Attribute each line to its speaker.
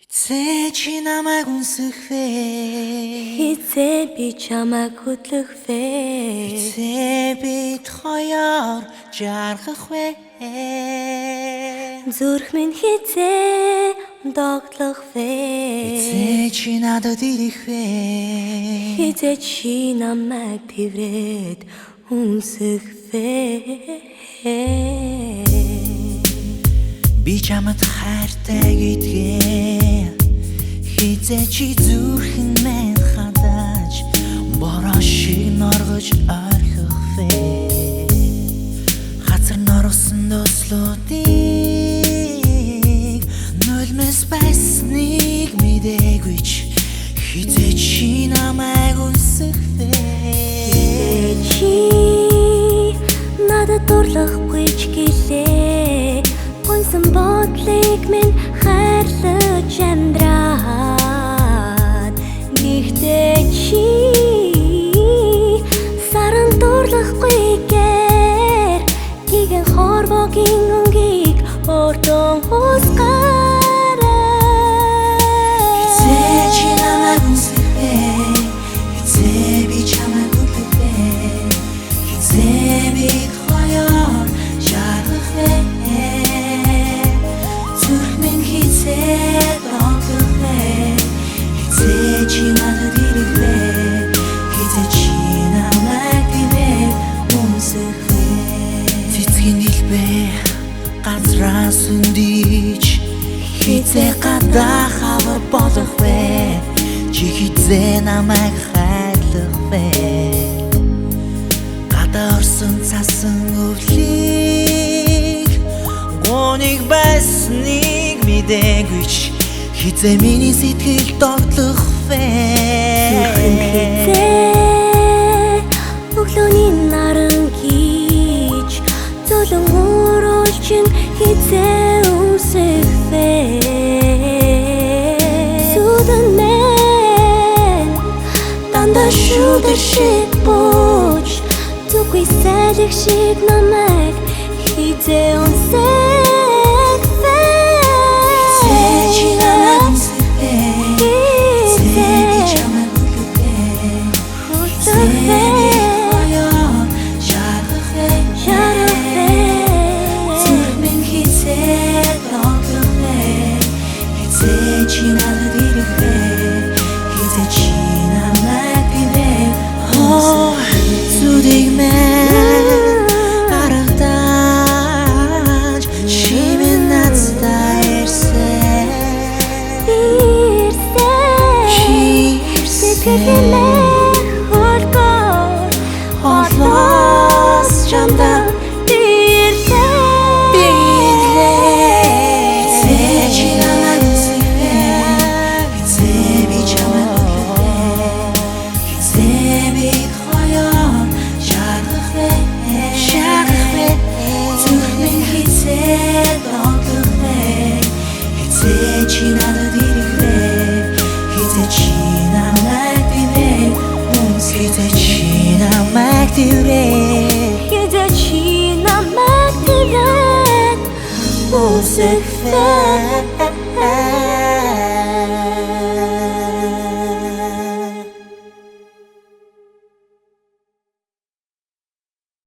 Speaker 1: Чи намайг үнсэх вэ?
Speaker 2: Хизээ би чамайг хөдлөх вэ?
Speaker 1: Хизээ бид хоёр жаргах вэ?
Speaker 2: Зүрх минь хизээ догтлох вэ?
Speaker 1: Хизээ чи надад ирэх вэ?
Speaker 2: Хизээ чи намайг тэрвэд үнсэх вэ?
Speaker 1: Би чамд хайртай гэдгээ хизээ чи зүрхэн минь хадаж бороо шиг норгож орхих вэ? Хазар норгосон дуслуудыг нулимс байсныг мэдээгүй ч хизээ чи намайг үнсэх вэ?
Speaker 2: Хизээ чи надад дурлахгүй ч гэлээ гонсон бодлыг минь хайрлаж амьдраад гэхдээ чи саран дурлахгүйгээр гигэн хорвогийн өнгийг өртөн хусгаарай.
Speaker 1: Хизээ чи намайг үнсэх вэ? Хизээ би чамайг хөдлөх вэ? Хизээ бид хоёр жаргах вэ? Зүрх минь хизээ догтлох вэ? Хизээ чи надад ирэх вэ? Хизээ чи намайг тэрвэд үнсэх вэ? Цэцгийн дэлбээ газраас өндийч хизээ гадаа хавар болох вэ? Чи хизээ намайг хайрлах вэ? Гадаа орсон цасан өвлийг гоныг байсныг мэдээгүй ч хизээ миний сэтгэл догтлох вэ?
Speaker 2: Зүрхэн хизээ өглөөний наран хийж золон уруулчин хизээ үнсэх вэ? Сүдэн мэн дандаа шүүдэр шиг бууж зүггүй сайлах шиг намайг хизээ үнсэх вэ?
Speaker 1: Хизээ чи намайг үнсэх вэ? Хизээ би чамайг хөдлөх вэ? Хизээ бид хоёр жаргах вэ? Зүрх минь хизээ догтлох вэ? Хизээ чи надад ирэх вэ? Хизээ чи намайг тэрвэд үнсэх вэ? Зүрийг минь гаргадаж чи минь надтай ирсэн. Холоос чамдан хизээ чи намайг үнсэх вэ? Хизээ би чамайг хөдлөх вэ? Хизээ бид хоёр жаргах вэ? Зүрх минь хизээ догтлох вэ? Хизээ чи надад ирэх вэ? Хизээ чи намайг тэрвэд үнсэх вэ? Хизээ чи намайг тэрвэд үнсэх вэ?